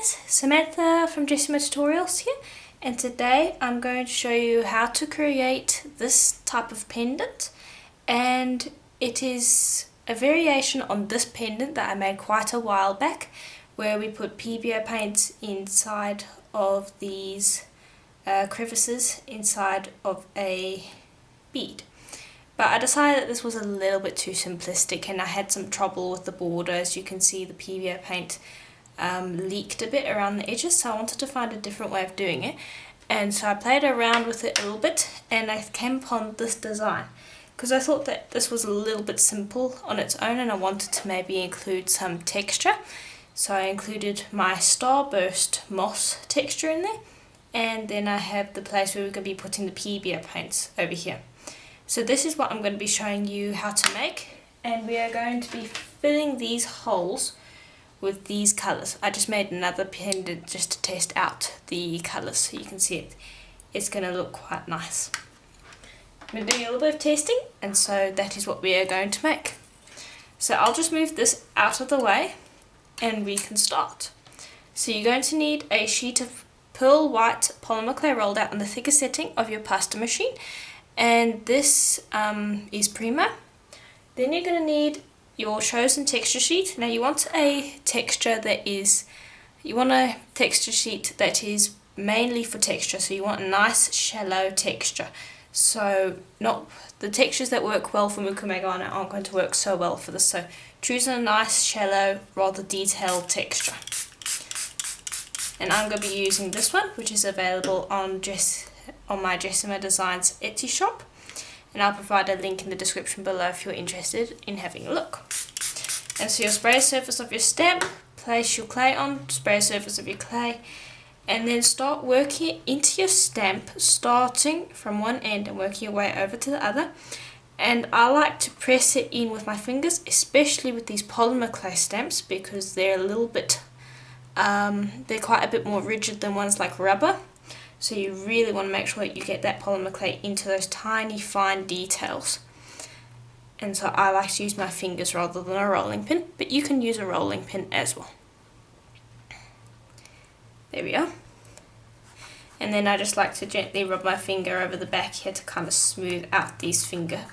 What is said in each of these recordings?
guys, Samantha from Jessama Tutorials here, and today I'm going to show you how to create this type of pendant, and it is a variation on this pendant that I made quite a while back where we put Pebeo paint inside of these crevices inside of a bead. But I decided that this was a little bit too simplistic and I had some trouble with the border. As you can see, the Pebeo paint leaked a bit around the edges, so I wanted to find a different way of doing it. And so I played around with it a little bit and I came upon this design because I thought that this was a little bit simple on its own and I wanted to maybe include some texture. So I included my starburst moss texture in there, and then I have the place where we're going to be putting the Pebeo paints over here. So this is what I'm going to be showing you how to make, and we are going to be filling these holes with these colours. I just made another pendant just to test out the colours so you can see it. It's going to look quite nice. We're doing a little bit of testing, and so that is what we are going to make. So I'll just move this out of the way and we can start. So you're going to need a sheet of pearl white polymer clay rolled out on the thicker setting of your pasta machine, and this is Prima. Then you're going to need your chosen texture sheet. Now you want a texture that is, you want a texture sheet that is mainly for texture, so you want a nice shallow texture. So not the textures that work well for Mukumegana aren't going to work so well for this, so choose a nice shallow, rather detailed texture. And I'm going to be using this one, which is available on my Jessama Designs Etsy shop, and I'll provide a link in the description below if you're interested in having a look. And so your spray surface of your stamp, place your clay on, spray surface of your clay, and then start working into your stamp, starting from one end and working your way over to the other. And I like to press it in with my fingers, especially with these polymer clay stamps, because they're a little bit, they're quite a bit more rigid than ones like rubber. So you really want to make sure that you get that polymer clay into those tiny fine details. And so I like to use my fingers rather than a rolling pin, but you can use a rolling pin as well. There we are. And then I just like to gently rub my finger over the back here to kind of smooth out these finger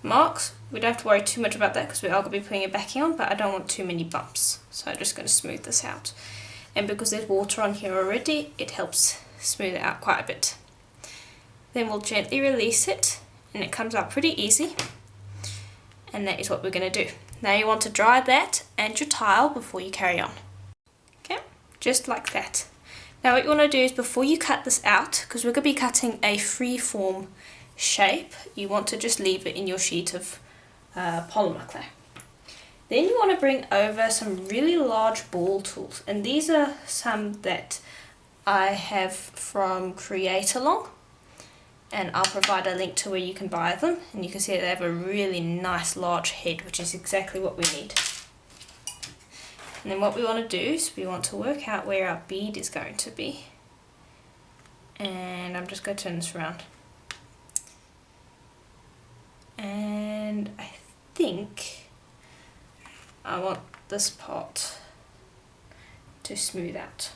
marks. We don't have to worry too much about that because we are going to be putting a backing on, but I don't want too many bumps. So I'm just going to smooth this out. And because there's water on here already, it helps smooth it out quite a bit. Then we'll gently release it and it comes out pretty easy, and that is what we're going to do. Now you want to dry that and your tile before you carry on. Okay, just like that. Now what you want to do is, before you cut this out, because we're going to be cutting a free form shape, you want to just leave it in your sheet of polymer clay. Then you want to bring over some really large ball tools, and these are some that I have from Create-Along, and I'll provide a link to where you can buy them, and you can see that they have a really nice large head, which is exactly what we need. And then what we want to do is we want to work out where our bead is going to be, and I'm just going to turn this around, and I think I want this part to smooth out.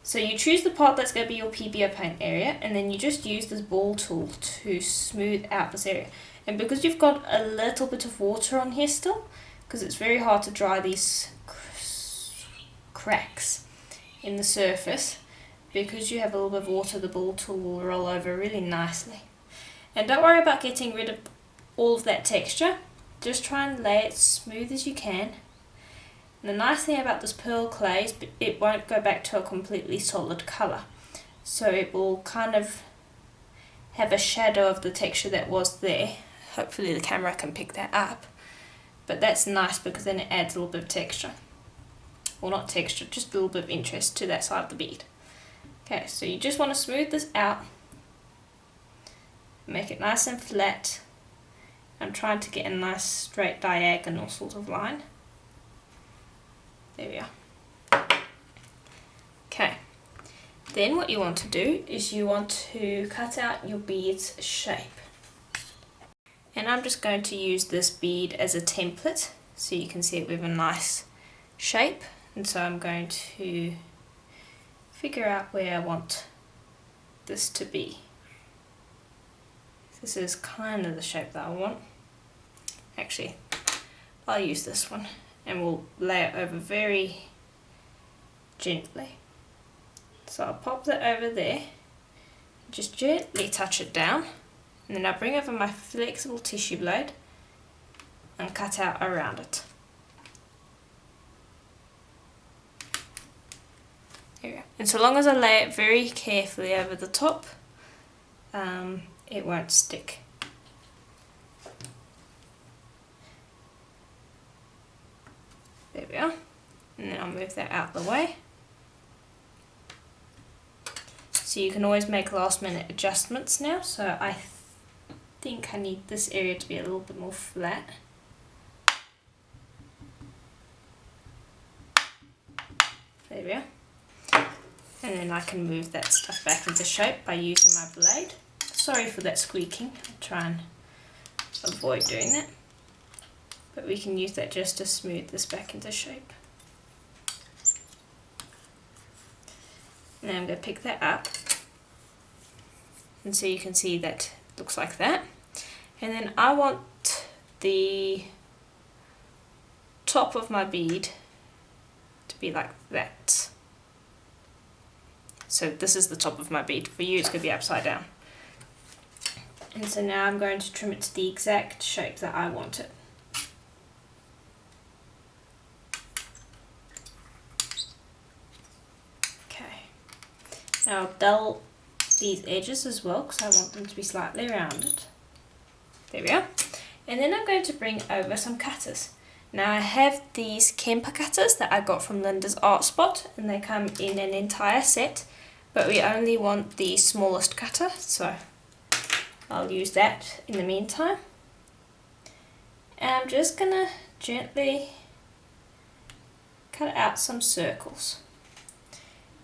So you choose the part that's going to be your Pebeo paint area, and then you just use this ball tool to smooth out this area. And because you've got a little bit of water on here still, because it's very hard to dry these cracks in the surface, because you have a little bit of water, the ball tool will roll over really nicely. And don't worry about getting rid of all of that texture, just try and lay it smooth as you can. And the nice thing about this pearl clay is it won't go back to a completely solid colour. So it will kind of have a shadow of the texture that was there. Hopefully the camera can pick that up. But that's nice because then it adds a little bit of texture. Well, not texture, just a little bit of interest to that side of the bead. Okay, so you just want to smooth this out. Make it nice and flat. I'm trying to get a nice straight diagonal sort of line. There we are. Okay, then what you want to do is you want to cut out your bead's shape. And I'm just going to use this bead as a template so you can see it with a nice shape. And so I'm going to figure out where I want this to be. This is kind of the shape that I want. Actually, I'll use this one and we'll lay it over very gently. So I'll pop that over there, just gently touch it down, and then I bring over my flexible tissue blade and cut out around it. There we go. And so long as I lay it very carefully over the top, it won't stick. There we are. And then I'll move that out of the way. So you can always make last minute adjustments now. So I think I need this area to be a little bit more flat. There we are. And then I can move that stuff back into shape by using my blade. Sorry for that squeaking, I'll try and avoid doing that. But we can use that just to smooth this back into shape. And then I'm going to pick that up. And so you can see that it looks like that. And then I want the top of my bead to be like that. So this is the top of my bead. For you it's going to be upside down. And so now I'm going to trim it to the exact shape that I want it. Okay. Now I'll dull these edges as well because I want them to be slightly rounded. There we are. And then I'm going to bring over some cutters. Now I have these Kemper cutters that I got from Linda's Art Spot, and they come in an entire set, but we only want the smallest cutter, so I'll use that in the meantime. And I'm just going to gently cut out some circles.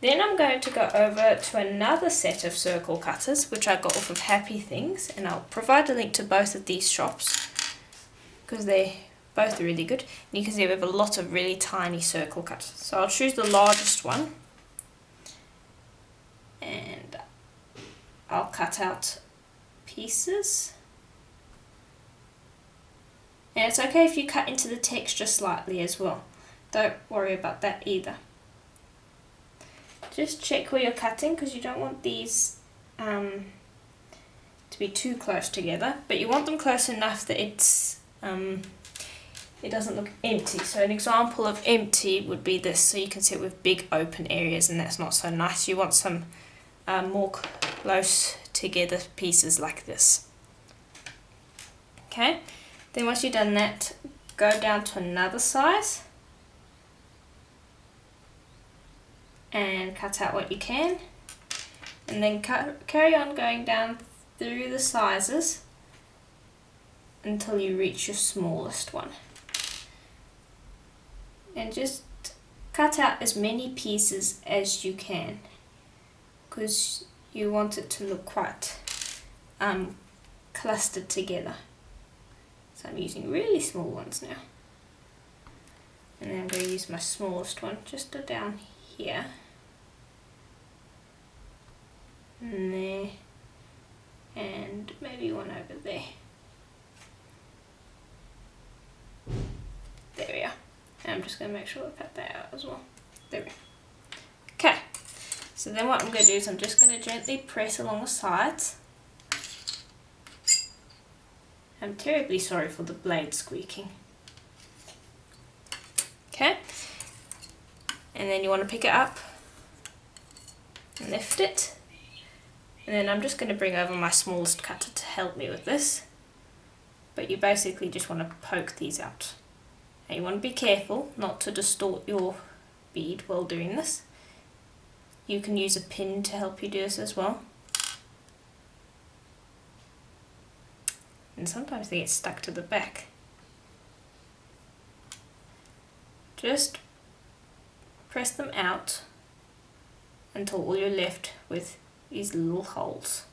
Then I'm going to go over to another set of circle cutters, which I got off of Happy Things, and I'll provide a link to both of these shops because they're both really good. And you can see we have a lot of really tiny circle cutters. So I'll choose the largest one and I'll cut out pieces. And it's okay if you cut into the texture slightly as well. Don't worry about that either. Just check where you're cutting because you don't want these to be too close together, but you want them close enough that it's it doesn't look empty. So an example of empty would be this. So you can see it with big open areas, and that's not so nice. You want some more close together pieces like this. Okay, then once you've done that, go down to another size and cut out what you can, and then carry on going down through the sizes until you reach your smallest one. And just cut out as many pieces as you can because you want it to look quite clustered together. So I'm using really small ones now. And then I'm going to use my smallest one just down here. And there. And maybe one over there. There we are. And I'm just going to make sure I cut that out as well. There we go. Okay. So then what I'm going to do is I'm just going to gently press along the sides. I'm terribly sorry for the blade squeaking. Okay. And then you want to pick it up and lift it. And then I'm just going to bring over my smallest cutter to help me with this. But you basically just want to poke these out. Now you want to be careful not to distort your bead while doing this. You can use a pin to help you do this as well. And sometimes they get stuck to the back. Just press them out until all you're left with these little holes.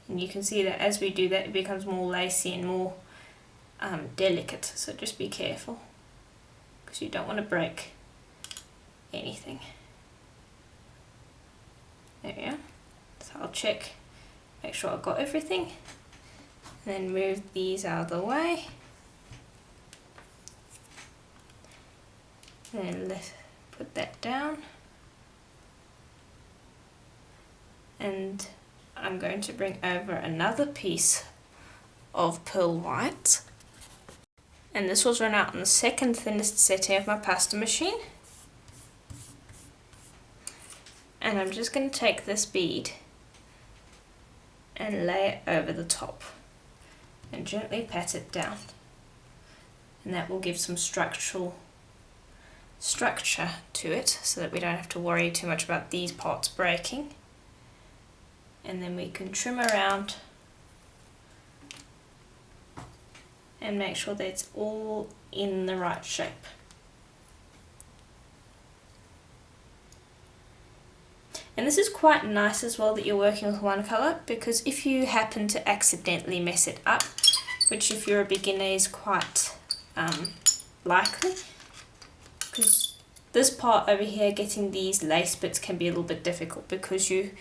And you can see that as we do that it becomes more lacy and more delicate, so just be careful because you don't want to break anything. There we are. So I'll check, make sure I've got everything, and then move these out of the way. And let's put that down. And I'm going to bring over another piece of pearl white. And this was run out on the second thinnest setting of my pasta machine. And I'm just going to take this bead and lay it over the top and gently pat it down. And that will give some structure to it so that we don't have to worry too much about these parts breaking. And then we can trim around and make sure that it's all in the right shape. And this is quite nice as well that you're working with one colour, because if you happen to accidentally mess it up, which if you're a beginner is quite likely, because this part over here, getting these lace bits can be a little bit difficult because you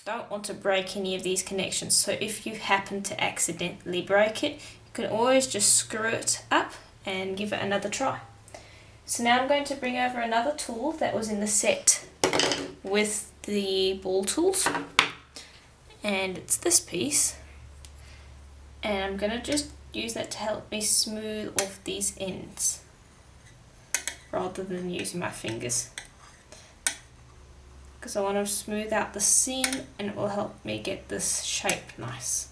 don't want to break any of these connections. So if you happen to accidentally break it, you can always just screw it up and give it another try. So now I'm going to bring over another tool that was in the set with the ball tools, and it's this piece, and I'm going to just use that to help me smooth off these ends rather than using my fingers, because I want to smooth out the seam and it will help me get this shape nice.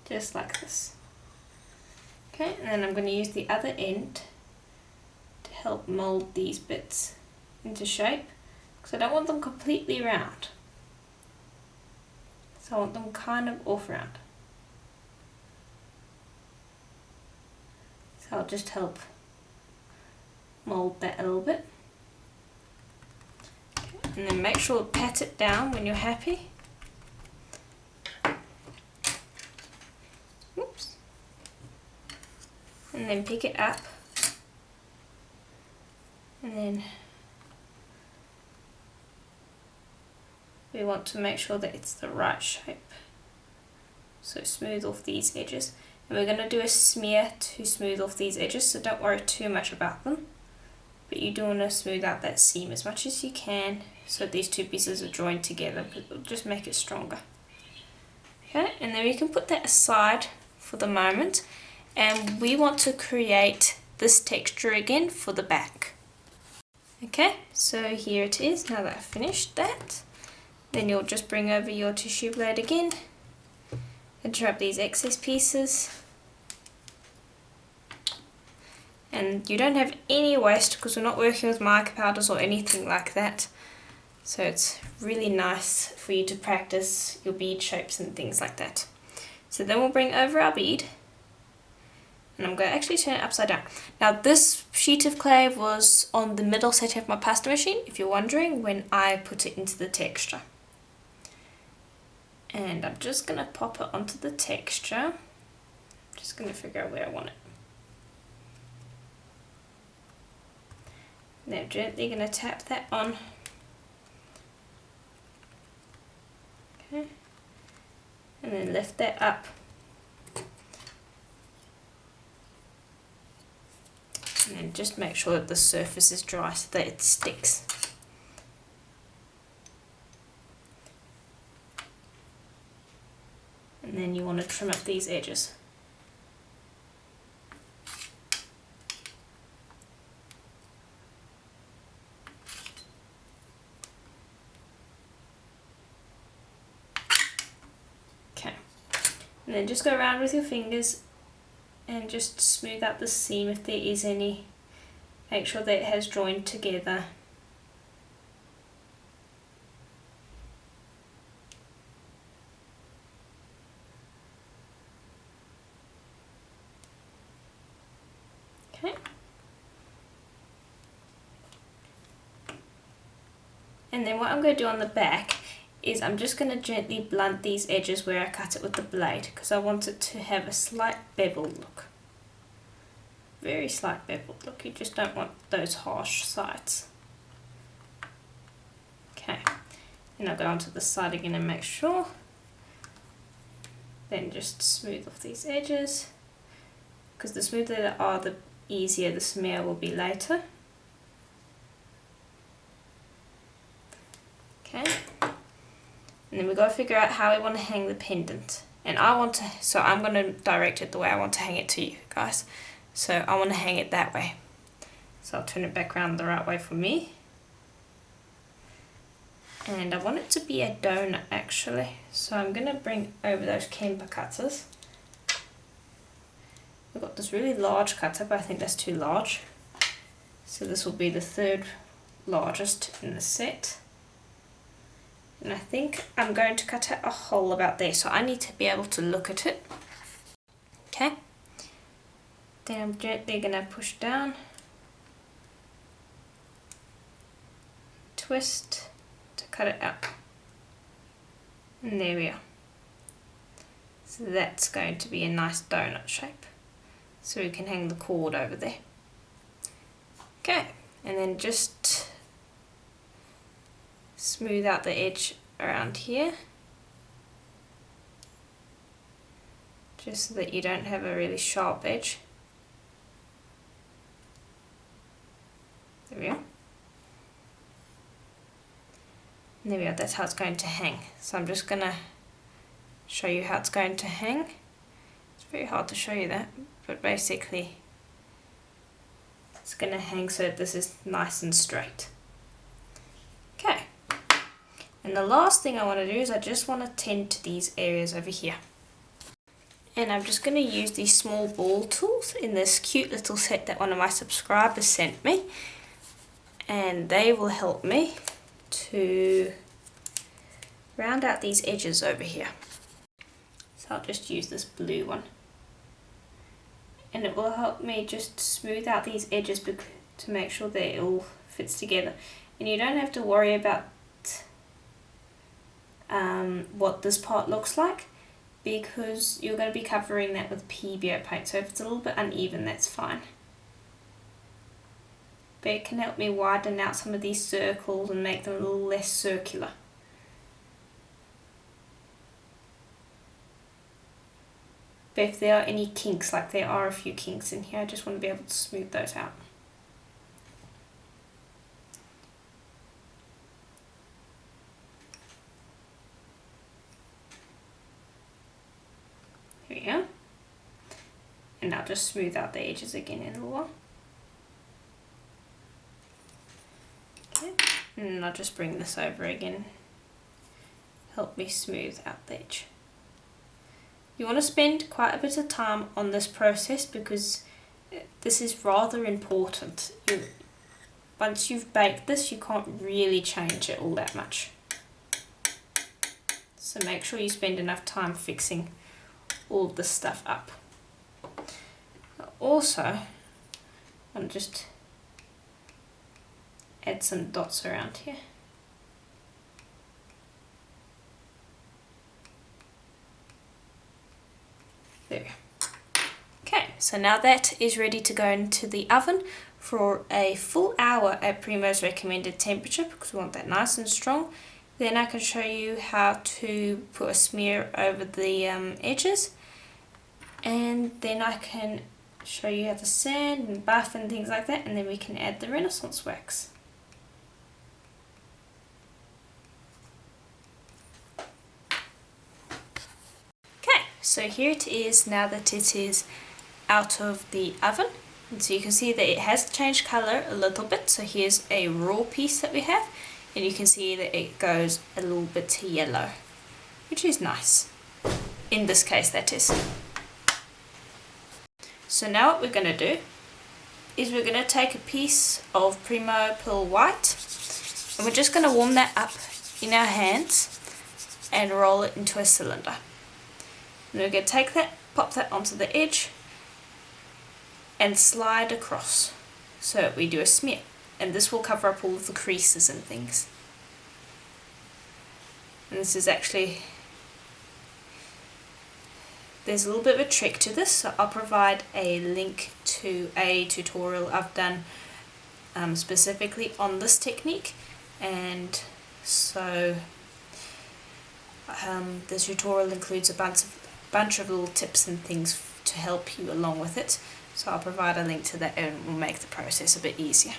Just like this. Okay, and then I'm going to use the other end to help mould these bits into shape, because I don't want them completely round. So I want them kind of off round. So I'll just help mould that a little bit. And then make sure to pat it down when you're happy. Oops. And then pick it up. And then we want to make sure that it's the right shape. So smooth off these edges. And we're going to do a smear to smooth off these edges, so don't worry too much about them. But you do want to smooth out that seam as much as you can so these two pieces are joined together, because it'll just make it stronger. Okay, and then we can put that aside for the moment, and we want to create this texture again for the back. Okay, so here it is. Now that I've finished that, then you'll just bring over your tissue blade again and trim up these excess pieces. And you don't have any waste because we're not working with mica powders or anything like that. So it's really nice for you to practice your bead shapes and things like that. So then we'll bring over our bead, and I'm going to actually turn it upside down. Now this sheet of clay was on the middle setting of my pasta machine, if you're wondering, when I put it into the texture. And I'm just going to pop it onto the texture. I'm just going to figure out where I want it. Now gently going to tap that on. Okay. And then lift that up. And then just make sure that the surface is dry so that it sticks. And then you want to trim up these edges. Okay, and then just go around with your fingers and just smooth out the seam if there is any. Make sure that it has joined together. Okay. And then what I'm going to do on the back is I'm just going to gently blunt these edges where I cut it with the blade, because I want it to have a slight bevel look. very slight bevel. Look, you just don't want those harsh sides. Okay, and I'll go onto the side again and make sure. Then just smooth off these edges, because the smoother they are, the easier the smear will be later. Okay, and then we've got to figure out how we want to hang the pendant. And so I'm going to direct it the way I want to hang it to you guys. So I want to hang it that way. So I'll turn it back around the right way for me. And I want it to be a donut actually. So I'm going to bring over those Kemper cutters. We've got this really large cutter, but I think that's too large. So this will be the third largest in the set. And I think I'm going to cut out a hole about there, so I need to be able to look at it. Okay. Then I'm gently going to push down, twist to cut it out. And there we are. So that's going to be a nice donut shape. So we can hang the cord over there. Okay, and then just smooth out the edge around here, just so that you don't have a really sharp edge. There we are. And there we are, that's how it's going to hang. So I'm just going to show you how it's going to hang. It's very hard to show you that, but basically it's going to hang so that this is nice and straight. Okay. And the last thing I want to do is I just want to tend to these areas over here. And I'm just going to use these small ball tools in this cute little set that one of my subscribers sent me. And they will help me to round out these edges over here. So I'll just use this blue one. And it will help me just smooth out these edges to make sure that it all fits together. And you don't have to worry about what this part looks like, because you're going to be covering that with Pebeo paint, so if it's a little bit uneven, that's fine. But it can help me widen out some of these circles and make them a little less circular. But if there are any kinks, like there are a few kinks in here, I just want to be able to smooth those out. Here we go. And I'll just smooth out the edges again in a little while. Okay. And I'll just bring this over again. Help me smooth out the edge. You want to spend quite a bit of time on this process because this is rather important. Once you've baked this, you can't really change it all that much. So make sure you spend enough time fixing all this stuff up. Also, I'll just add some dots around here. There. Okay, so now that is ready to go into the oven for a full hour at Premo's recommended temperature because we want that nice and strong. Then I can show you how to put a smear over the edges, and then I can show you how to sand and buff and things like that, and then we can add the Renaissance wax. Okay, so here it is now that it is out of the oven, and so you can see that it has changed color a little bit. So here's a raw piece that we have, and you can see that it goes a little bit yellow, which is nice in this case, that is. So now what we're going to do is we're going to take a piece of Premo Pearl White, and we're just going to warm that up in our hands and roll it into a cylinder. And we're going to take that, pop that onto the edge and slide across so we do a smear, and this will cover up all of the creases and things. And this is actually, there's a little bit of a trick to this, so I'll provide a link to a tutorial I've done specifically on this technique, and so the tutorial includes a bunch of little tips and things to help you along with it, so I'll provide a link to that and it will make the process a bit easier.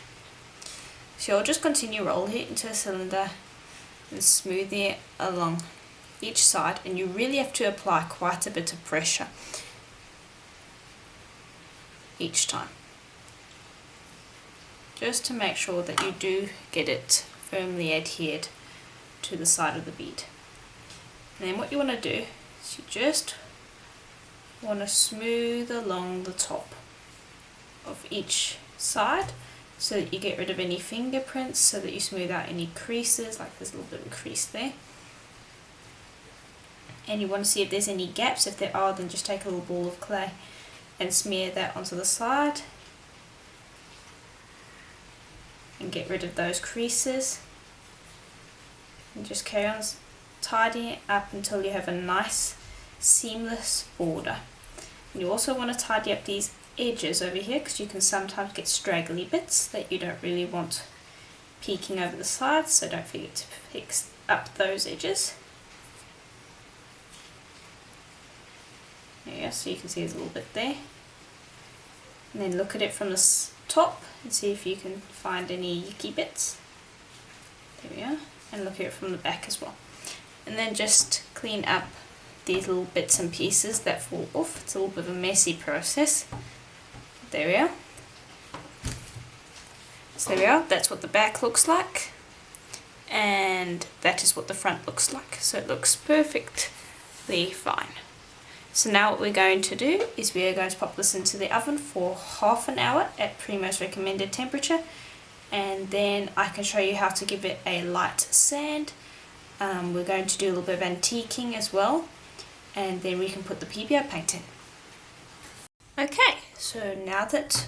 So you'll just continue rolling it into a cylinder and smoothing it along each side, and you really have to apply quite a bit of pressure each time, just to make sure that you do get it firmly adhered to the side of the bead. And then what you want to do is you just want to smooth along the top of each side so that you get rid of any fingerprints, so that you smooth out any creases, like there's a little bit of a crease there. And you want to see if there's any gaps. If there are, then just take a little ball of clay and smear that onto the side and get rid of those creases, and just carry on tidying it up until you have a nice seamless border. And you also want to tidy up these edges over here, because you can sometimes get straggly bits that you don't really want peeking over the sides, so don't forget to fix up those edges. There you go, so you can see there's a little bit there. And then look at it from the top and see if you can find any yucky bits. There we are. And look at it from the back as well. And then just clean up these little bits and pieces that fall off. It's a little bit of a messy process. There we are. So there we are. That's what the back looks like. And that is what the front looks like. So it looks perfectly fine. So now what we're going to do is we are going to pop this into the oven for half an hour at Premo's recommended temperature, and then I can show you how to give it a light sand. We're going to do a little bit of antiquing as well, and then we can put the Pebeo paint in. Okay, so now that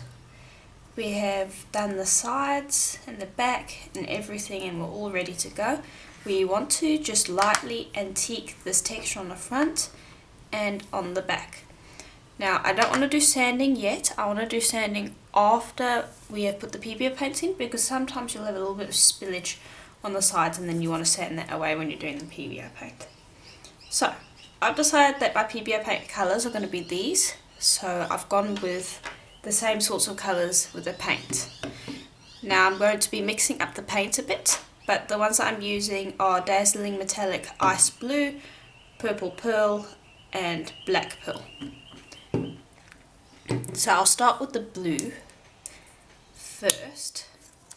we have done the sides and the back and everything and we're all ready to go, we want to just lightly antique this texture on the front and on the back. Now I don't want to do sanding yet. I want to do sanding after we have put the Pebeo paints in, because sometimes you'll have a little bit of spillage on the sides and then you want to sand that away when you're doing the Pebeo paint. So I've decided that my Pebeo paint colours are going to be these, so I've gone with the same sorts of colours with the paint. Now I'm going to be mixing up the paint a bit, but the ones that I'm using are Dazzling Metallic Ice Blue, Purple Pearl and Black Pearl. So I'll start with the blue first,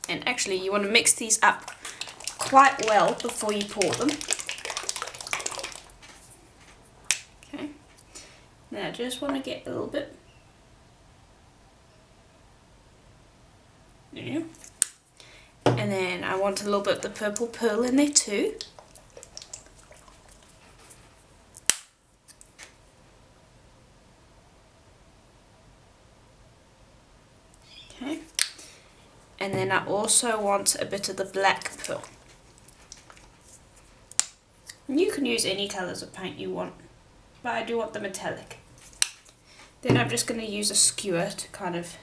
and actually you want to mix these up quite well before you pour them. Okay, now I just want to get a little bit there, and then I want a little bit of the Purple Pearl in there too. Okay, and then I also want a bit of the Black Pearl. And you can use any colours of paint you want, but I do want the metallic. Then I'm just going to use a skewer to kind of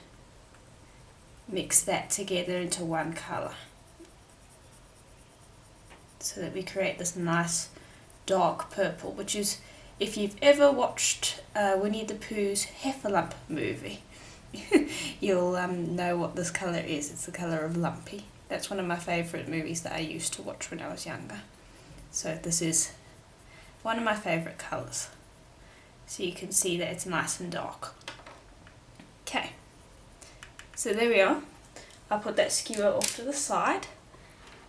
mix that together into one colour, so that we create this nice dark purple, which is, if you've ever watched Winnie the Pooh's Heffalump movie, you'll know what this colour is. It's the colour of Lumpy. That's one of my favourite movies that I used to watch when I was younger. So this is one of my favourite colours. So you can see that it's nice and dark. Okay, so there we are. I'll put that skewer off to the side,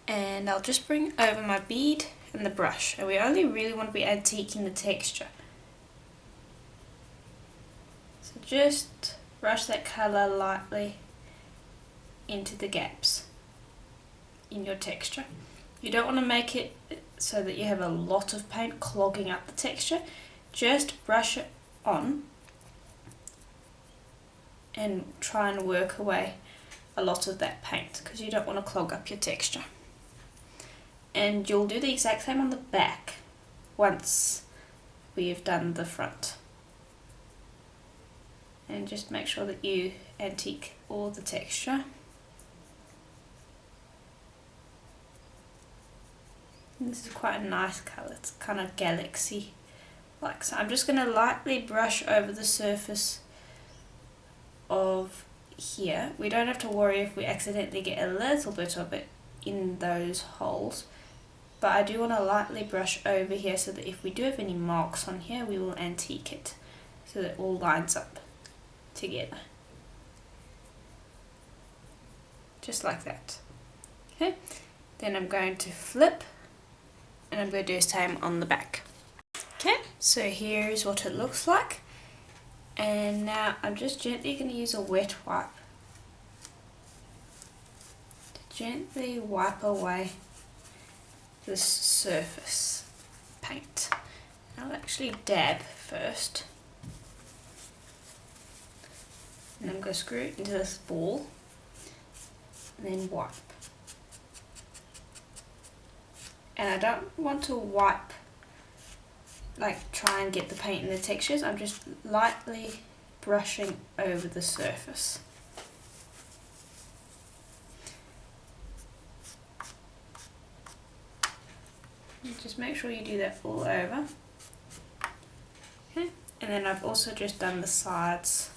and I'll just bring over my bead and the brush, and we only really want to be antiquing the texture. So just brush that colour lightly into the gaps in your texture. You don't want to make it so that you have a lot of paint clogging up the texture. Just brush it on and try and work away a lot of that paint, because you don't want to clog up your texture. And you'll do the exact same on the back once we've done the front. and just make sure that you antique all the texture. And this is quite a nice colour, it's kind of galaxy like. So I'm just going to lightly brush over the surface of here. We don't have to worry if we accidentally get a little bit of it in those holes, but I do want to lightly brush over here so that if we do have any marks on here, we will antique it so that it all lines up together, just like that. Okay, then I'm going to flip and I'm going to do the same on the back. Okay, so here is what it looks like, and now I'm just gently going to use a wet wipe to gently wipe away this surface paint. I'll actually dab first, and I'm going to screw it into this ball and then wipe. And I don't want to wipe like try and get the paint in the textures. I'm just lightly brushing over the surface. And just make sure you do that all over. Okay, and then I've also just done the sides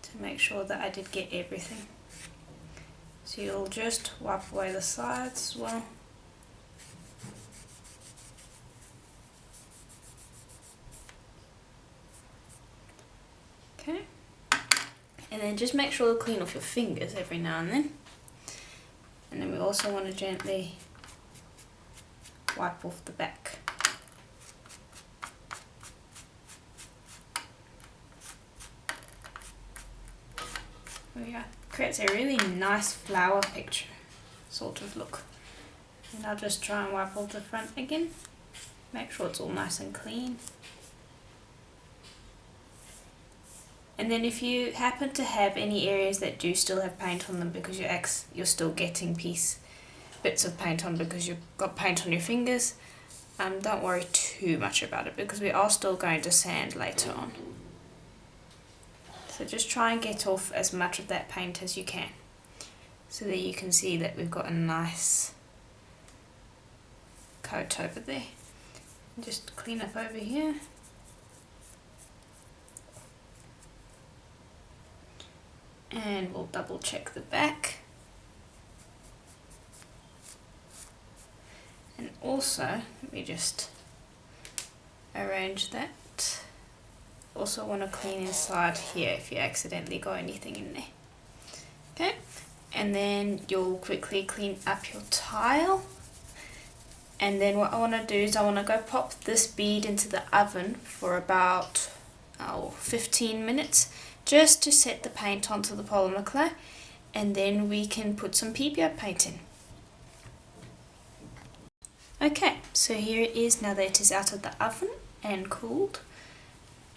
to make sure that I did get everything. So you'll just wipe away the sides as well. Okay, and then just make sure to clean off your fingers every now and then. And then we also want to gently wipe off the back. There we go. Creates a really nice flower picture sort of look. And I'll just try and wipe off the front again. Make sure it's all nice and clean. And then if you happen to have any areas that do still have paint on them because you're still getting bits of paint on because you've got paint on your fingers, don't worry too much about it because we are still going to sand later on. So just try and get off as much of that paint as you can so that you can see that we've got a nice coat over there. And just clean up over here. And we'll double check the back. And also, let me just arrange that. Also want to clean inside here if you accidentally got anything in there. Okay, and then you'll quickly clean up your tile. And then what I want to do is I want to go pop this bead into the oven for about 15 minutes just to set the paint onto the polymer clay, and then we can put some Pebeo paint in. Okay, so here it is now that it is out of the oven and cooled.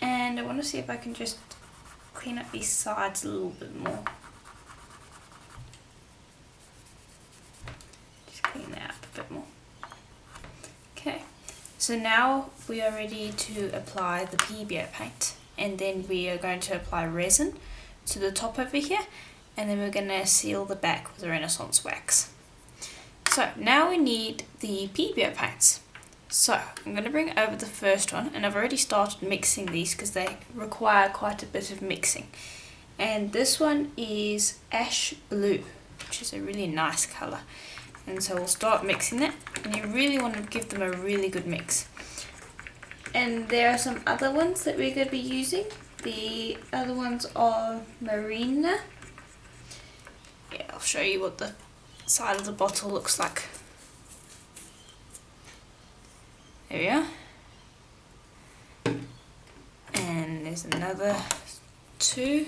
And I want to see if I can just clean up these sides a little bit more. Just clean that up a bit more. Okay, so now we are ready to apply the Pebeo paint. And then we are going to apply resin to the top over here. And then we're going to seal the back with Renaissance wax. So now we need the Pebeo paints. So I'm going to bring over the first one, and I've already started mixing these because they require quite a bit of mixing. And this one is ash blue, which is a really nice colour. And so we'll start mixing that, and you really want to give them a really good mix. And there are some other ones that we're going to be using. The other ones are Marina. Yeah, I'll show you what the side of the bottle looks like. There we are. And there's another two.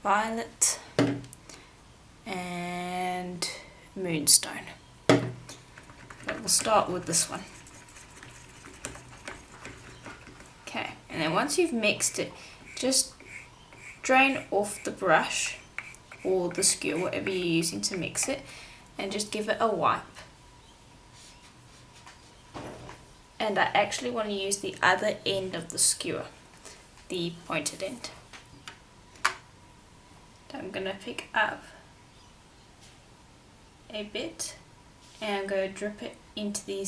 Violet and Moonstone. But we'll start with this one. Okay, and then once you've mixed it, just drain off the brush or the skewer, whatever you're using to mix it, and just give it a wipe. and I actually want to use the other end of the skewer, the pointed end. So I'm going to pick up a bit and I'm going to drip it into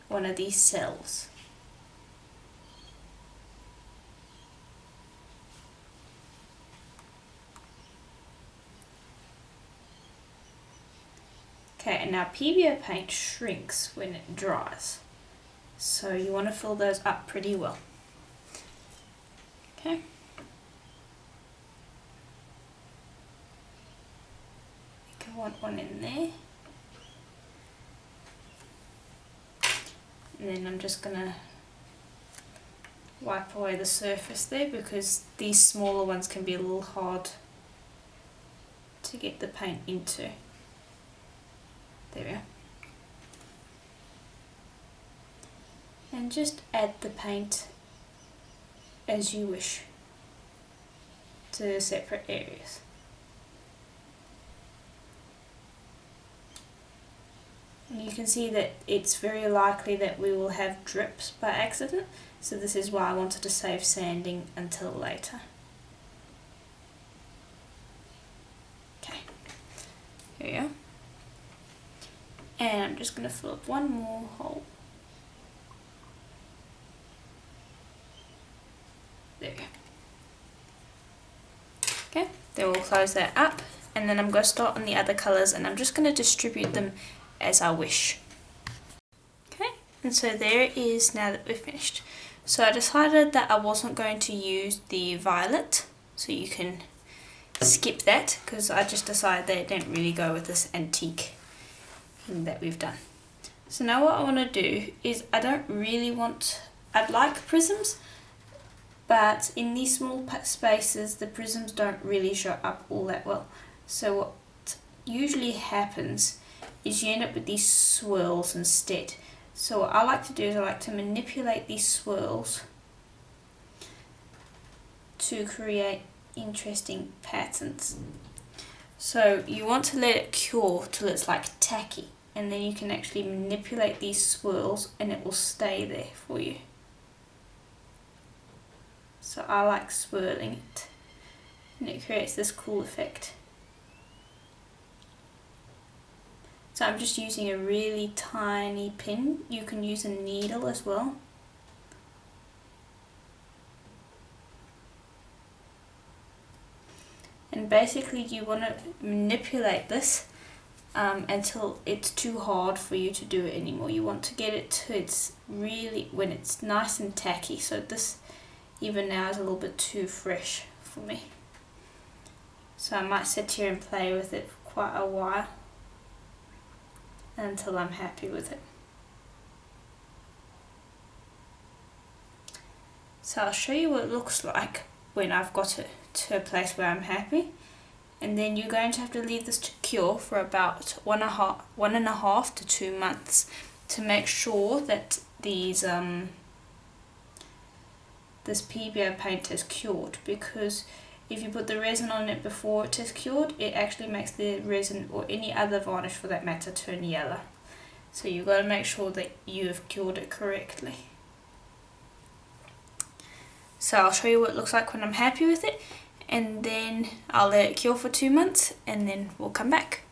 one of these cells. Okay, and now Pebeo paint shrinks when it dries, so you want to fill those up pretty well. Okay. I think I want one in there. And then I'm just going to wipe away the surface there because these smaller ones can be a little hard to get the paint into. There we are. And just add the paint as you wish to separate areas. And you can see that it's very likely that we will have drips by accident, so this is why I wanted to save sanding until later. Okay, here we are. And I'm just going to fill up one more hole. There we go. Okay, then we'll close that up, and then I'm going to start on the other colours, and I'm just going to distribute them as I wish. Okay, and so there it is now that we're finished. So I decided that I wasn't going to use the violet, so you can skip that because I just decided that it didn't really go with this antique that we've done. So now what I want to do is I'd like prisms, but in these small spaces the prisms don't really show up all that well. So what usually happens is you end up with these swirls instead. So what I like to do is I like to manipulate these swirls to create interesting patterns. So you want to let it cure till it's like tacky, and then you can actually manipulate these swirls and it will stay there for you. So I like swirling it, and it creates this cool effect. So I'm just using a really tiny pin. You can use a needle as well. And basically you want to manipulate this until it's too hard for you to do it anymore. You want to get it to when it's nice and tacky. So this even now is a little bit too fresh for me. So I might sit here and play with it for quite a while until I'm happy with it. So I'll show you what it looks like when I've got it to a place where I'm happy, and then you're going to have to leave this to cure for about 1.5 to 2 months to make sure that this Pebeo paint is cured, because if you put the resin on it before it is cured, it actually makes the resin, or any other varnish for that matter, turn yellow. So you've got to make sure that you have cured it correctly. So I'll show you what it looks like when I'm happy with it, and then I'll let it cure for 2 months and then we'll come back.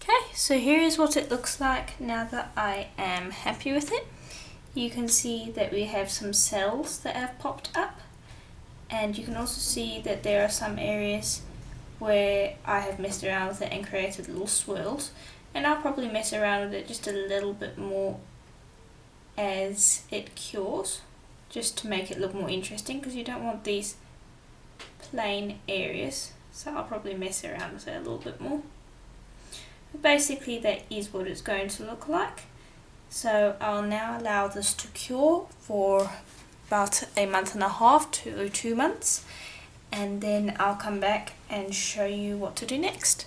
Okay, so here is what it looks like now that I am happy with it. You can see that we have some cells that have popped up, and you can also see that there are some areas where I have messed around with it and created little swirls, and I'll probably mess around with it just a little bit more as it cures, just to make it look more interesting, because you don't want these plain areas. So I'll probably mess around with it a little bit more. But basically that is what it's going to look like. So I'll now allow this to cure for about 1.5 to 2 months, and then I'll come back and show you what to do next.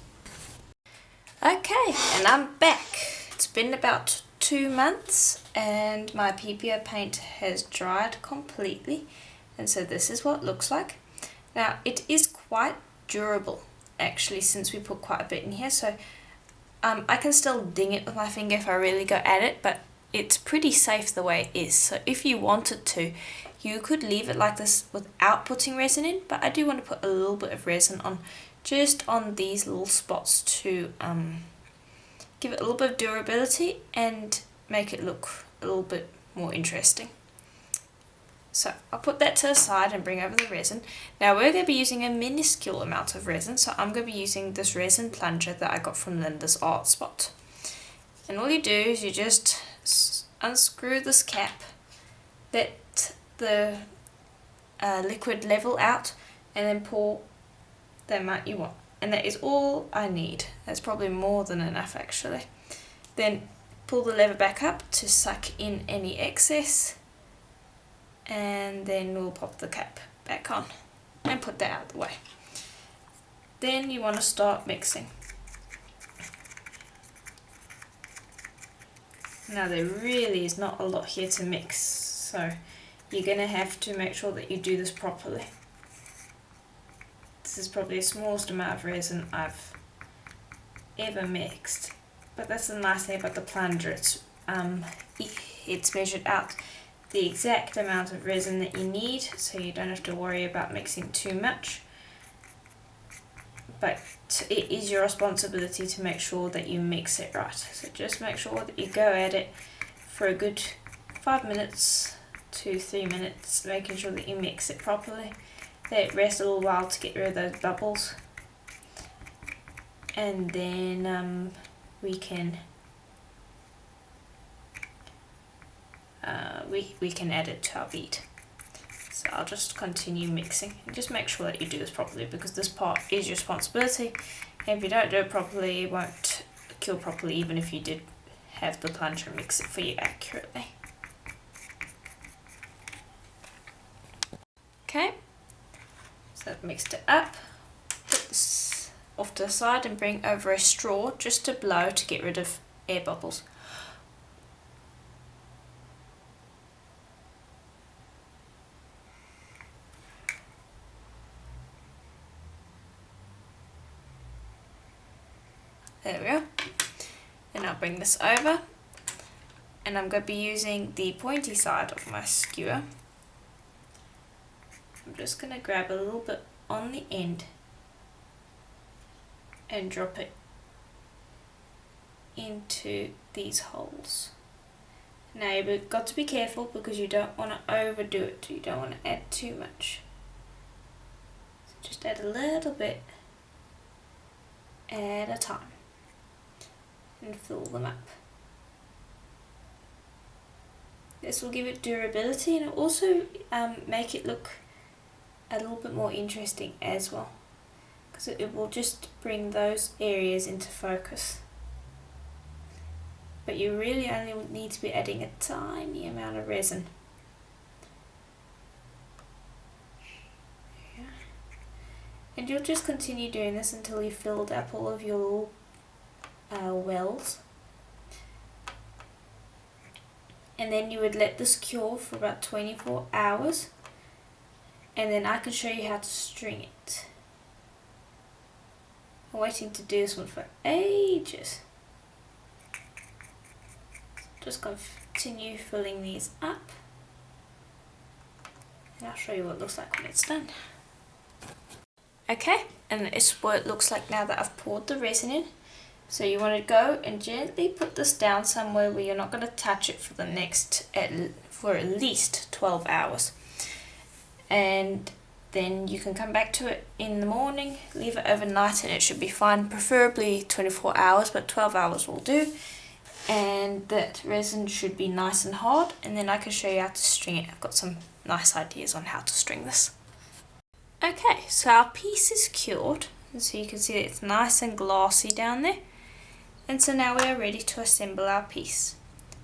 Okay, and I'm back. It's been about 2 months and my Pebeo paint has dried completely, and so this is what it looks like. Now it is quite durable actually, since we put quite a bit in here, so I can still ding it with my finger if I really go at it, but it's pretty safe the way it is. So if you wanted to, you could leave it like this without putting resin in, but I do want to put a little bit of resin on, just on these little spots to give it a little bit of durability and make it look a little bit more interesting. So I'll put that to the side and bring over the resin. Now we're going to be using a minuscule amount of resin, so I'm going to be using this resin plunger that I got from Linda's Art Spot. And all you do is you just unscrew this cap, let the liquid level out, and then pour the amount you want. And that is all I need. That's probably more than enough actually. Then pull the lever back up to suck in any excess, and then we'll pop the cap back on and put that out of the way. Then you want to start mixing. Now there really is not a lot here to mix, so you're going to have to make sure that you do this properly. This is probably the smallest amount of resin I've ever mixed, but that's the nice thing about the plunger. It's measured out the exact amount of resin that you need, so you don't have to worry about mixing too much. But it is your responsibility to make sure that you mix it right. So just make sure that you go at it for a good 5 minutes to 3 minutes, making sure that you mix it properly. Let it rest a little while to get rid of those bubbles. And then we can add it to our bead. So I'll just continue mixing, and just make sure that you do this properly, because this part is your responsibility, and if you don't do it properly, it won't cure properly even if you did have the plunger mix it for you accurately. Okay, so I've mixed it up. Put this off to the side and bring over a straw just to blow to get rid of air bubbles. There we go. Then I'll bring this over, and I'm going to be using the pointy side of my skewer. I'm just going to grab a little bit on the end and drop it into these holes. Now you've got to be careful because you don't want to overdo it. You don't want to add too much. So just add a little bit at a time and fill them up. This will give it durability, and it will also make it look a little bit more interesting as well, because it will just bring those areas into focus. But you really only need to be adding a tiny amount of resin. Yeah. And you'll just continue doing this until you've filled up all of your little wells. And then you would let this cure for about 24 hours, and then I can show you how to string it. I'm waiting to do this one for ages. Just continue filling these up, and I'll show you what it looks like when it's done. Okay, and it's what it looks like now that I've poured the resin in. So you want to go and gently put this down somewhere where you're not going to touch it for for at least 12 hours. And then you can come back to it in the morning, leave it overnight, and it should be fine. Preferably 24 hours, but 12 hours will do. And that resin should be nice and hard, and then I can show you how to string it. I've got some nice ideas on how to string this. Okay, so our piece is cured, and so you can see that it's nice and glossy down there. And so now we are ready to assemble our piece.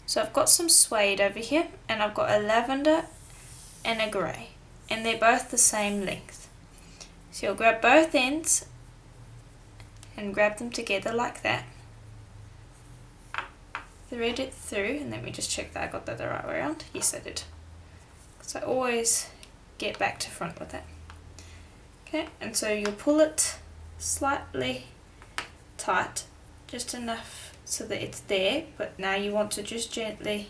So I've got some suede over here, and I've got a lavender and a grey, and they're both the same length. So you'll grab both ends and grab them together like that. Thread it through, and let me just check that I got that the right way around. Yes, I did. So I always get back to front with it. Okay, and so you'll pull it slightly tight, just enough so that it's there, but now you want to just gently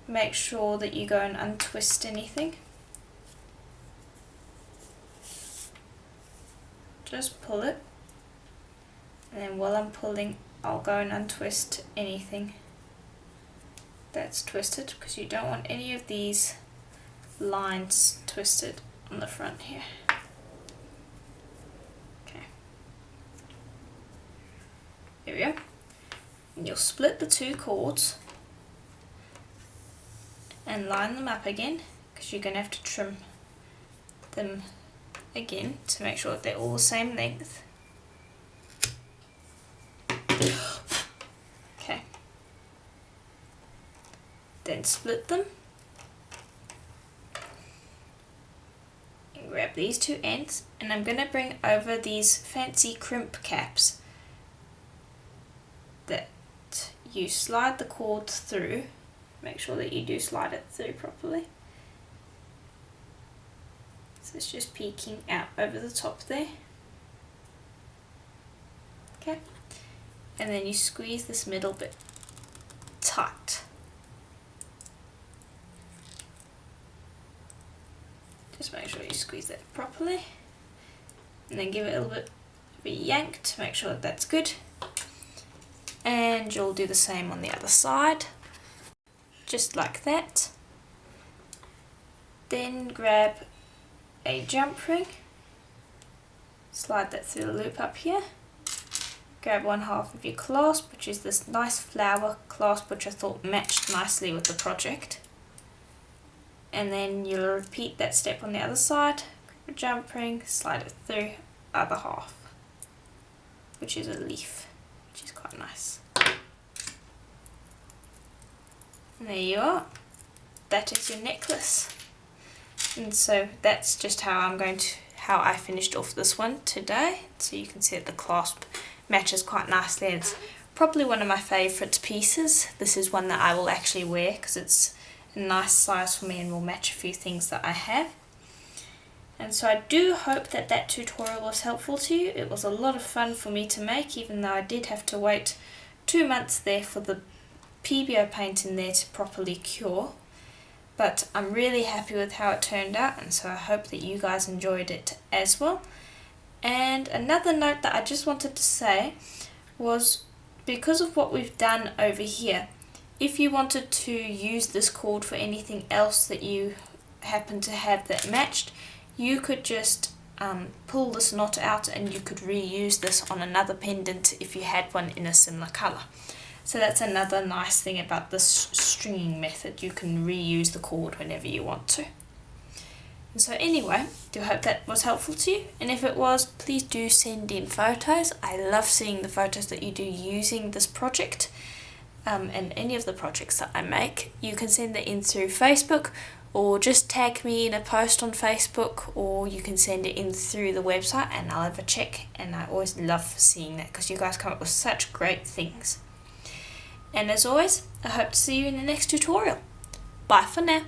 make sure that you go and untwist anything. Just pull it, and then while I'm pulling, I'll go and untwist anything that's twisted, because you don't want any of these lines twisted on the front here. Okay, there we go. And you'll split the two cords and line them up again, because you're going to have to trim them again to make sure that they're all the same length. Okay, then split them and grab these two ends, and I'm going to bring over these fancy crimp caps that you slide the cord through. Make sure that you do slide it through properly. So it's just peeking out over the top there. Okay, and then you squeeze this middle bit tight. Just make sure you squeeze that properly, and then give it a little bit of a yank to make sure that that's good. And you'll do the same on the other side, just like that. Then grab a jump ring, slide that through the loop up here, grab one half of your clasp, which is this nice flower clasp which I thought matched nicely with the project, and then you'll repeat that step on the other side. Grab a jump ring, slide it through other half, which is a leaf, which is quite nice. And there you are, that is your necklace. And so that's just how I finished off this one today. So you can see that the clasp matches quite nicely. It's probably one of my favourite pieces. This is one that I will actually wear because it's a nice size for me and will match a few things that I have. And so I do hope that that tutorial was helpful to you. It was a lot of fun for me to make, even though I did have to wait 2 months there for the Pebeo paint in there to properly cure. But I'm really happy with how it turned out, and so I hope that you guys enjoyed it as well. And another note that I just wanted to say was, because of what we've done over here, if you wanted to use this cord for anything else that you happen to have that matched, you could just pull this knot out and you could reuse this on another pendant if you had one in a similar colour. So that's another nice thing about this stringing method. You can reuse the cord whenever you want to. And so anyway, do hope that was helpful to you. And if it was, please do send in photos. I love seeing the photos that you do using this project and any of the projects that I make. You can send that in through Facebook, or just tag me in a post on Facebook, or you can send it in through the website and I'll have a check. And I always love seeing that because you guys come up with such great things. And as always, I hope to see you in the next tutorial. Bye for now.